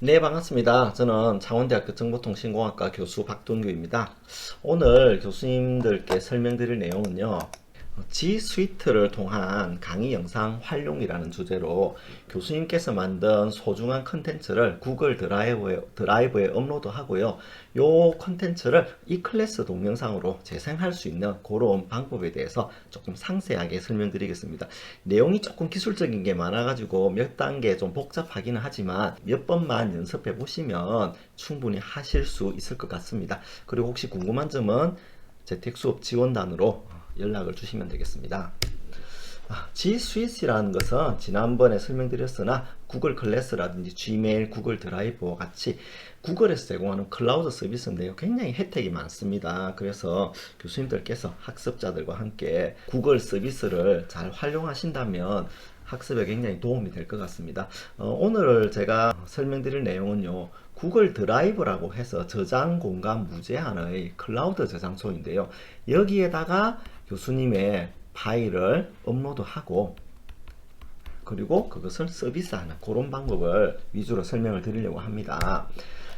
네, 반갑습니다. 저는 창원대학교 정보통신공학과 교수 박동규입니다. 오늘 교수님들께 설명드릴 내용은요, G 스위트를 통한 강의 영상 활용이라는 주제로 교수님께서 만든 소중한 컨텐츠를 구글 드라이브에 업로드하고요. 요 컨텐츠를 e클래스 동영상으로 재생할 수 있는 그런 방법에 대해서 조금 상세하게 설명드리겠습니다. 내용이 조금 기술적인 게 많아가지고 몇 단계 좀 복잡하기는 하지만 몇 번만 연습해 보시면 충분히 하실 수 있을 것 같습니다. 그리고 혹시 궁금한 점은 재택수업 지원단으로 연락을 주시면 되겠습니다. G Suite이라는 것은 지난번에 설명드렸으나 구글 클래스라든지 지메일, 구글 드라이브와 같이 구글에서 제공하는 클라우드 서비스인데요. 굉장히 혜택이 많습니다. 그래서 교수님들께서 학습자들과 함께 구글 서비스를 잘 활용하신다면 학습에 굉장히 도움이 될 것 같습니다. 오늘 제가 설명드릴 내용은요. 구글 드라이브라고 해서 저장 공간 무제한의 클라우드 저장소인데요. 여기에다가 교수님의 파일을 업로드하고 그리고 그것을 서비스하는 그런 방법을 위주로 설명을 드리려고 합니다.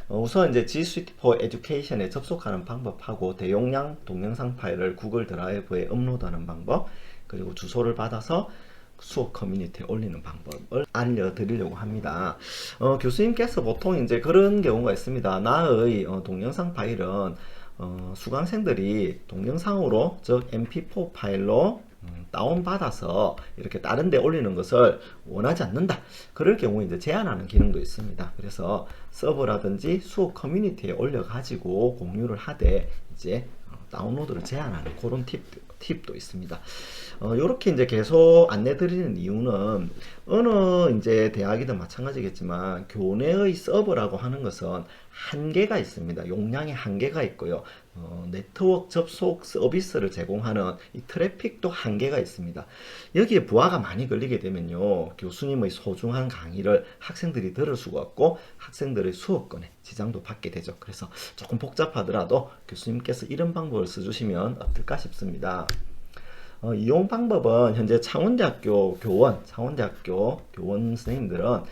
우선 이제 G Suite for Education에 접속하는 방법하고 대용량 동영상 파일을 구글 드라이브에 업로드하는 방법, 그리고 주소를 받아서 수업 커뮤니티에 올리는 방법을 알려드리려고 합니다. 교수님께서 보통 이제 그런 경우가 있습니다. 나의 동영상 파일은 수강생들이 동영상으로, 즉 mp4 파일로 다운받아서 이렇게 다른 데 올리는 것을 원하지 않는다. 그럴 경우 이제 제한하는 기능도 있습니다. 그래서 서버라든지 수업 커뮤니티에 올려가지고 공유를 하되 이제 다운로드를 제한하는 그런 팁도 있습니다. 요렇게 이제 계속 안내 드리는 이유는 어느 이제 대학이든 마찬가지겠지만 교내의 서버라고 하는 것은 한계가 있습니다. 용량의 한계가 있고요. 네트워크 접속 서비스를 제공하는 이 트래픽도 한계가 있습니다. 여기에 부하가 많이 걸리게 되면요. 교수님의 소중한 강의를 학생들이 들을 수가 없고 학생들의 수업권에 지장도 받게 되죠. 그래서 조금 복잡하더라도 교수님께서 이런 방법을 써주시면 어떨까 싶습니다. 이용 방법은 현재 창원대학교 교원 선생님들은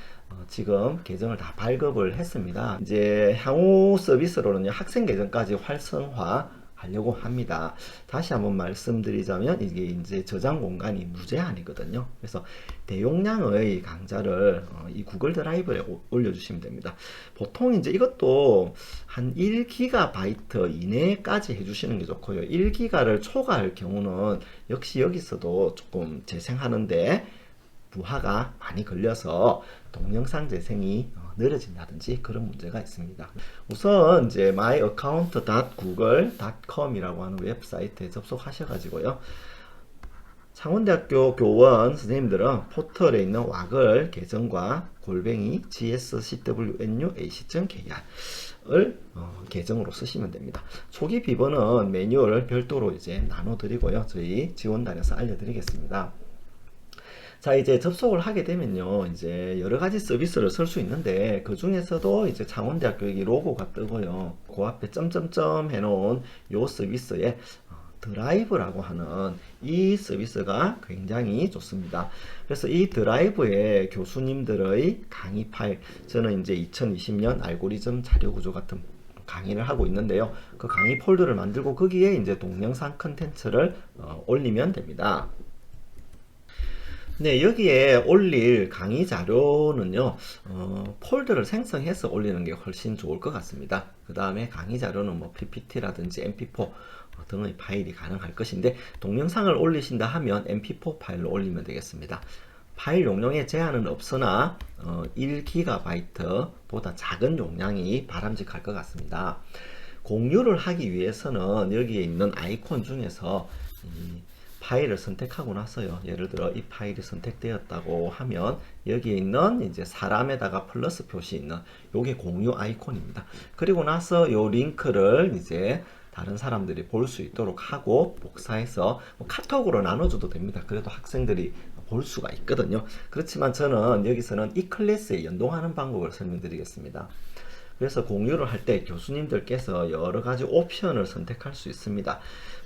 지금 계정을 다 발급을 했습니다. 이제 향후 서비스로는요, 학생 계정까지 활성화 하려고 합니다. 다시 한번 말씀드리자면 이게 이제 저장 공간이 무제한이거든요. 그래서 대용량의 강좌를 이 구글 드라이브에 올려주시면 됩니다. 보통 이제 이것도 한 1GB 이내까지 해주시는 게 좋고요. 1GB를 초과할 경우는 역시 여기서도 조금 재생하는데 부하가 많이 걸려서 동영상 재생이 느려진다든지 그런 문제가 있습니다. 우선 이제 myaccount.google.com이라고 하는 웹사이트에 접속하셔가지고요. 창원대학교 교원 선생님들은 포털에 있는 와글 계정과 골뱅이 gscwnu.ac.kr을 계정으로 쓰시면 됩니다. 초기 비번은 매뉴얼을 별도로 이제 나눠드리고요. 저희 지원단에서 알려드리겠습니다. 자, 이제 접속을 하게 되면요, 이제 여러 가지 서비스를 쓸 수 있는데, 그 중에서도 이제 창원대학교 여기 로고가 뜨고요, 그 앞에 점점점 해놓은 요 서비스에 드라이브라고 하는 이 서비스가 굉장히 좋습니다. 그래서 이 드라이브에 교수님들의 강의 파일, 저는 이제 2020년 알고리즘 자료구조 같은 강의를 하고 있는데요, 그 강의 폴더를 만들고 거기에 이제 동영상 컨텐츠를 올리면 됩니다. 네, 여기에 올릴 강의 자료는요, 폴더를 생성해서 올리는 게 훨씬 좋을 것 같습니다. 그 다음에 강의 자료는 뭐 PPT라든지 MP4 등의 파일이 가능할 것인데, 동영상을 올리신다 하면 MP4 파일로 올리면 되겠습니다. 파일 용량에 제한은 없으나 1GB 보다 작은 용량이 바람직할 것 같습니다. 공유를 하기 위해서는 여기에 있는 아이콘 중에서 파일을 선택하고 나서요, 예를 들어 이 파일이 선택되었다고 하면 여기에 있는 이제 사람에다가 플러스 표시 있는 요게 공유 아이콘입니다. 그리고 나서 요 링크를 이제 다른 사람들이 볼 수 있도록 하고 복사해서 뭐 카톡으로 나눠줘도 됩니다. 그래도 학생들이 볼 수가 있거든요. 그렇지만 저는 여기서는 이 클래스에 연동하는 방법을 설명드리겠습니다. 그래서 공유를 할 때 교수님들께서 여러 가지 옵션을 선택할 수 있습니다.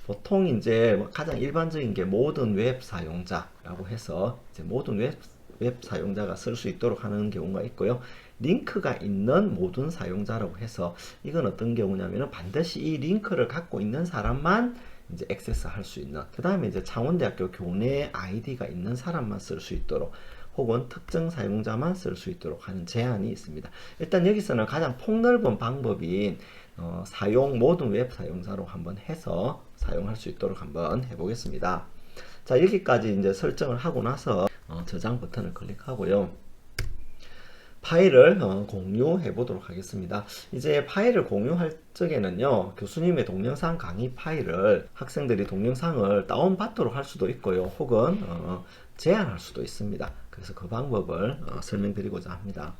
보통 이제 가장 일반적인 게 모든 웹 사용자라고 해서 이제 모든 웹 사용자가 쓸 수 있도록 하는 경우가 있고요. 링크가 있는 모든 사용자라고 해서 이건 어떤 경우냐면은 반드시 이 링크를 갖고 있는 사람만 이제 액세스 할 수 있는, 그 다음에 이제 창원대학교 교내 아이디가 있는 사람만 쓸 수 있도록 혹은 특정 사용자만 쓸 수 있도록 하는 제한이 있습니다. 일단 여기서는 가장 폭넓은 방법인 사용 모든 웹 사용자로 한번 해서 사용할 수 있도록 한번 해보겠습니다. 자, 여기까지 이제 설정을 하고 나서 저장 버튼을 클릭하고요. 파일을 공유해 보도록 하겠습니다. 이제 파일을 공유할 적에는요, 교수님의 동영상 강의 파일을 학생들이 동영상을 다운받도록 할 수도 있고요, 혹은 제한할 수도 있습니다. 그래서 그 방법을 설명드리고자 합니다.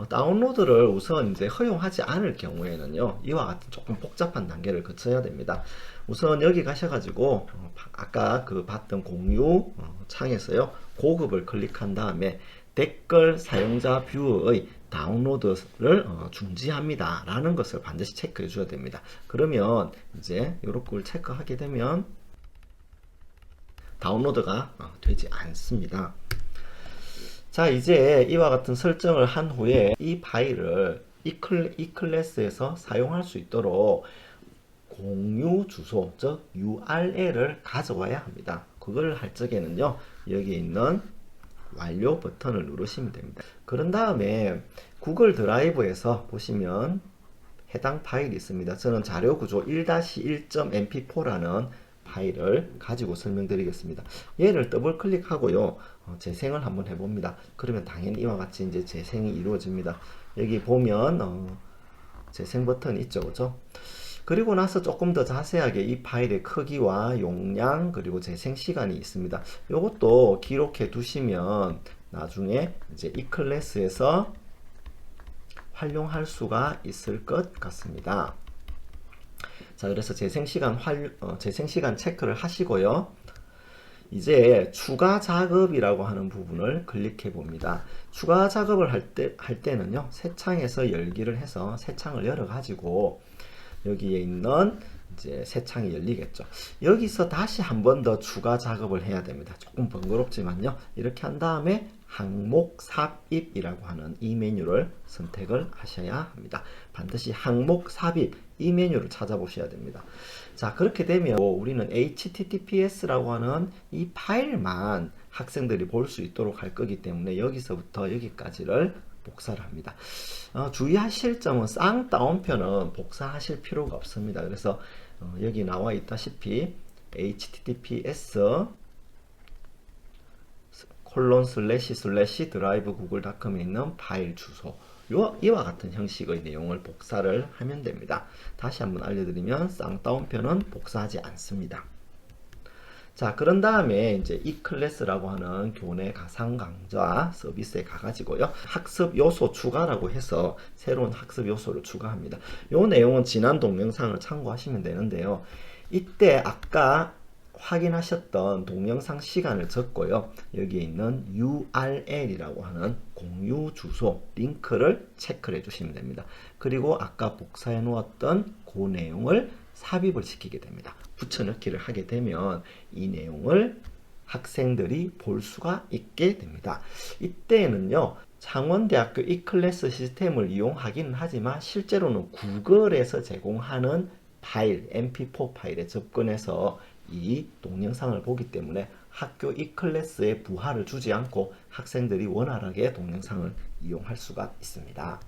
다운로드를 우선 이제 허용하지 않을 경우에는요, 이와 같은 조금 복잡한 단계를 거쳐야 됩니다. 우선 여기 가셔가지고 아까 그 봤던 공유 창에서요, 고급을 클릭한 다음에 댓글 사용자 뷰의 다운로드를 중지합니다 라는 것을 반드시 체크해 줘야 됩니다. 그러면 이제 이런 걸 체크하게 되면 다운로드가 되지 않습니다. 자, 이제 이와 같은 설정을 한 후에 이 파일을 이 클래스에서 사용할 수 있도록 공유 주소, 즉 URL을 가져와야 합니다. 그걸 할 적에는요, 여기 있는 완료 버튼을 누르시면 됩니다. 그런 다음에 구글 드라이브에서 보시면 해당 파일이 있습니다. 저는 자료구조 1-1.mp4라는 파일을 가지고 설명드리겠습니다. 얘를 더블 클릭하고요, 재생을 한번 해봅니다. 그러면 당연히 이와 같이 이제 재생이 이루어집니다. 여기 보면 재생 버튼이 있죠, 그죠? 그리고 나서 조금 더 자세하게 이 파일의 크기와 용량 그리고 재생 시간이 있습니다. 이것도 기록해 두시면 나중에 이제 이 클래스에서 활용할 수가 있을 것 같습니다. 자, 그래서 재생 시간 체크를 하시고요. 이제 추가 작업이라고 하는 부분을 클릭해 봅니다. 추가 작업을 할 때는요, 새 창에서 열기를 해서 새 창을 열어 가지고 여기에 있는 이제 새 창이 열리겠죠. 여기서 다시 한 번 더 추가 작업을 해야 됩니다. 조금 번거롭지만요. 이렇게 한 다음에 항목 삽입이라고 하는 이 메뉴를 선택을 하셔야 합니다. 반드시 항목 삽입 이 메뉴를 찾아보셔야 됩니다. 자, 그렇게 되면 우리는 HTTPS라고 하는 이 파일만 학생들이 볼 수 있도록 할 거기 때문에 여기서부터 여기까지를 복사를 합니다. 주의하실 점은 쌍따옴표는 복사하실 필요가 없습니다. 그래서 여기 나와 있다시피 https 드라이브 구글닷컴에 있는 파일 주소, 이와 같은 형식의 내용을 복사를 하면 됩니다. 다시 한번 알려드리면 쌍따옴표는 복사하지 않습니다. 자, 그런 다음에 이제 이 클래스라고 하는 교내 가상 강좌 서비스에 가가지고요, 학습 요소 추가라고 해서 새로운 학습 요소를 추가합니다. 요 내용은 지난 동영상을 참고하시면 되는데요, 이때 아까 확인하셨던 동영상 시간을 적고요, 여기에 있는 URL이라고 하는 공유 주소 링크를 체크를 해주시면 됩니다. 그리고 아까 복사해 놓았던 그 내용을 삽입을 시키게 됩니다. 붙여넣기를 하게 되면 이 내용을 학생들이 볼 수가 있게 됩니다. 이때는요, 창원대학교 이클래스 시스템을 이용하기는 하지만 실제로는 구글에서 제공하는 파일, mp4 파일에 접근해서 이 동영상을 보기 때문에 학교 이클래스에 부하를 주지 않고 학생들이 원활하게 동영상을 이용할 수가 있습니다.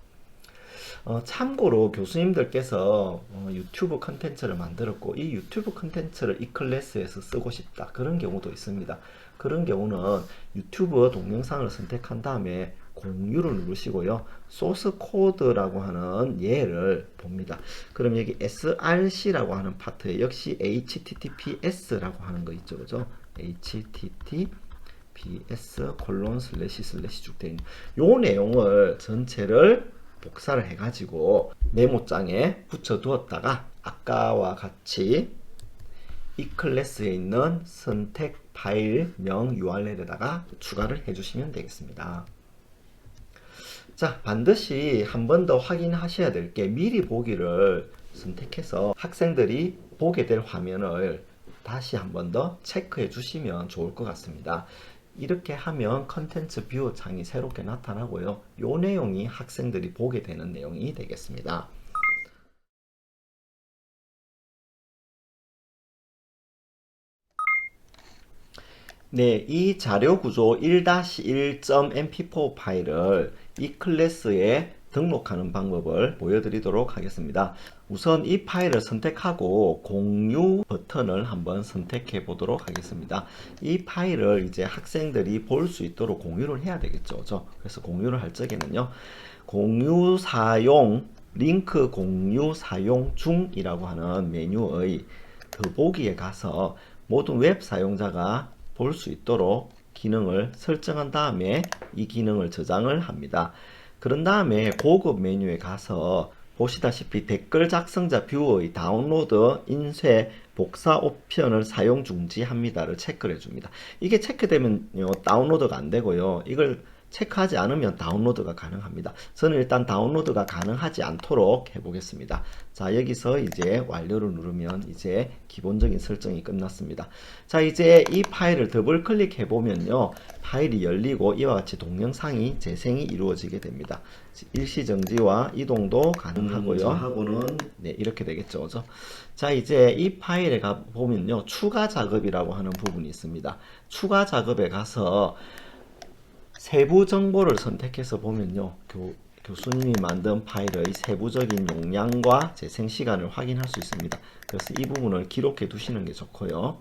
참고로 교수님들께서 유튜브 컨텐츠를 만들었고 이 유튜브 컨텐츠를 이 클래스에서 쓰고 싶다, 그런 경우도 있습니다. 그런 경우는 유튜브 동영상을 선택한 다음에 공유를 누르시고요, 소스 코드라고 하는 예를 봅니다. 그럼 여기 src라고 하는 파트에 역시 https라고 하는 거 있죠, 그죠? https:// 쭉 되어 있는 요 내용을 전체를 복사를 해가지고 메모장에 붙여 두었다가 아까와 같이 이 클래스에 있는 선택 파일명 URL에다가 추가를 해주시면 되겠습니다. 자, 반드시 한 번 더 확인하셔야 될 게, 미리 보기를 선택해서 학생들이 보게 될 화면을 다시 한 번 더 체크해 주시면 좋을 것 같습니다. 이렇게 하면 컨텐츠 뷰어 창이 새롭게 나타나고요. 이 내용이 학생들이 보게 되는 내용이 되겠습니다. 네, 이 자료 구조 1-1.mp4 파일을 이 클래스에 등록하는 방법을 보여드리도록 하겠습니다. 우선 이 파일을 선택하고 공유 버튼을 한번 선택해 보도록 하겠습니다. 이 파일을 이제 학생들이 볼 수 있도록 공유를 해야 되겠죠. 그래서 공유를 할 적에는요, 공유 사용, 링크 공유 사용 중이라고 하는 메뉴의 더보기에 가서 모든 웹 사용자가 볼 수 있도록 기능을 설정한 다음에 이 기능을 저장을 합니다. 그런 다음에 고급 메뉴에 가서 보시다시피 댓글 작성자 뷰어의 다운로드, 인쇄, 복사 옵션을 사용 중지합니다를 체크를 해줍니다. 이게 체크되면요, 다운로드가 안 되고요. 이걸 체크하지 않으면 다운로드가 가능합니다. 저는 일단 다운로드가 가능하지 않도록 해보겠습니다. 자, 여기서 이제 완료를 누르면 이제 기본적인 설정이 끝났습니다. 자, 이제 이 파일을 더블 클릭해 보면요, 파일이 열리고 이와 같이 동영상이 재생이 이루어지게 됩니다. 일시정지와 이동도 가능하고요. 하고는 네, 이렇게 되겠죠. 그죠? 자, 이제 이 파일에 가 보면요, 추가 작업이라고 하는 부분이 있습니다. 추가 작업에 가서 세부 정보를 선택해서 보면요, 교수님이 만든 파일의 세부적인 용량과 재생 시간을 확인할 수 있습니다. 그래서 이 부분을 기록해 두시는 게 좋고요.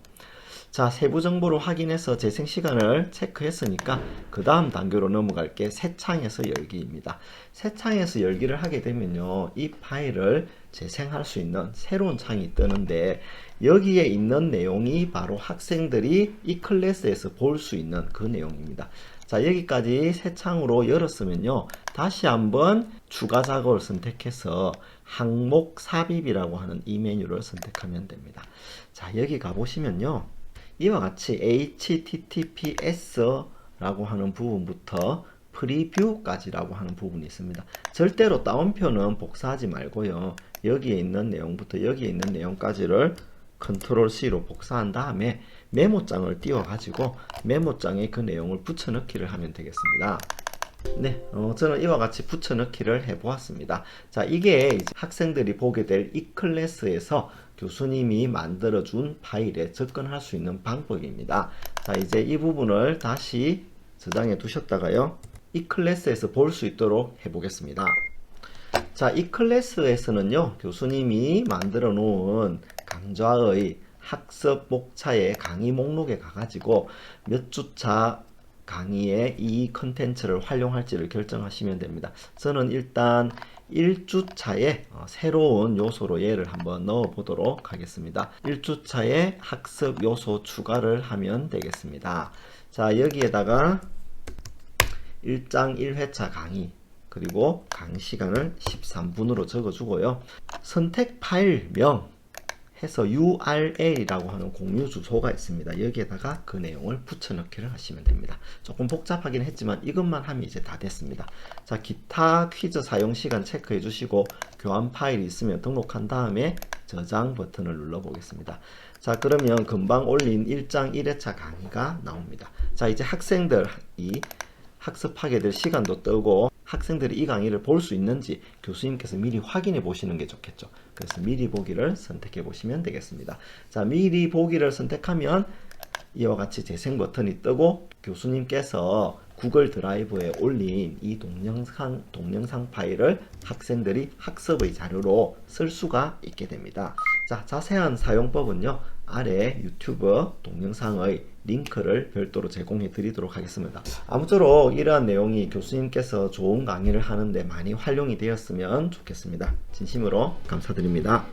자, 세부 정보를 확인해서 재생 시간을 체크했으니까 그 다음 단계로 넘어갈게 새 창에서 열기입니다. 새 창에서 열기를 하게 되면요, 이 파일을 재생할 수 있는 새로운 창이 뜨는데, 여기에 있는 내용이 바로 학생들이 이 클래스에서 볼 수 있는 그 내용입니다. 자, 여기까지 새 창으로 열었으면요, 다시 한번 추가 작업을 선택해서 항목 삽입이라고 하는 이 메뉴를 선택하면 됩니다. 자, 여기 가보시면요, 이와 같이 HTTPS 라고 하는 부분부터 프리뷰까지라고 하는 부분이 있습니다. 절대로 다운표는 복사하지 말고요, 여기에 있는 내용부터 여기에 있는 내용까지를 컨트롤 C로 복사한 다음에 메모장을 띄워 가지고 메모장에 그 내용을 붙여넣기를 하면 되겠습니다. 네, 저는 이와 같이 붙여넣기를 해 보았습니다. 자, 이게 이제 학생들이 보게 될 이 클래스에서 교수님이 만들어준 파일에 접근할 수 있는 방법입니다. 자, 이제 이 부분을 다시 저장해 두셨다가요, 이 클래스에서 볼 수 있도록 해 보겠습니다. 자, 이 클래스에서는요, 교수님이 만들어 놓은 강좌의 학습 목차의 강의 목록에 가가지고 몇 주차 강의에 이 컨텐츠를 활용할지를 결정하시면 됩니다. 저는 일단 1주차에 새로운 요소로 얘를 한번 넣어 보도록 하겠습니다. 1주차에 학습 요소 추가를 하면 되겠습니다. 자, 여기에다가 1장 1회차 강의, 그리고 강의 시간을 13분으로 적어주고요. 선택 파일명 해서 URL이라고 하는 공유 주소가 있습니다. 여기에다가 그 내용을 붙여넣기를 하시면 됩니다. 조금 복잡하긴 했지만 이것만 하면 이제 다 됐습니다. 자, 기타 퀴즈 사용 시간 체크해 주시고 교환 파일이 있으면 등록한 다음에 저장 버튼을 눌러 보겠습니다. 자, 그러면 금방 올린 1장 1회차 강의가 나옵니다. 자, 이제 학생들이 학습하게 될 시간도 뜨고 학생들이 이 강의를 볼 수 있는지 교수님께서 미리 확인해 보시는 게 좋겠죠. 그래서 미리 보기를 선택해 보시면 되겠습니다. 자, 미리 보기를 선택하면 이와 같이 재생 버튼이 뜨고 교수님께서 구글 드라이브에 올린 이 동영상 파일을 학생들이 학습의 자료로 쓸 수가 있게 됩니다. 자, 자세한 사용법은요, 아래 유튜브 동영상의 링크를 별도로 제공해 드리도록 하겠습니다. 아무쪼록 이러한 내용이 교수님께서 좋은 강의를 하는데 많이 활용이 되었으면 좋겠습니다. 진심으로 감사드립니다.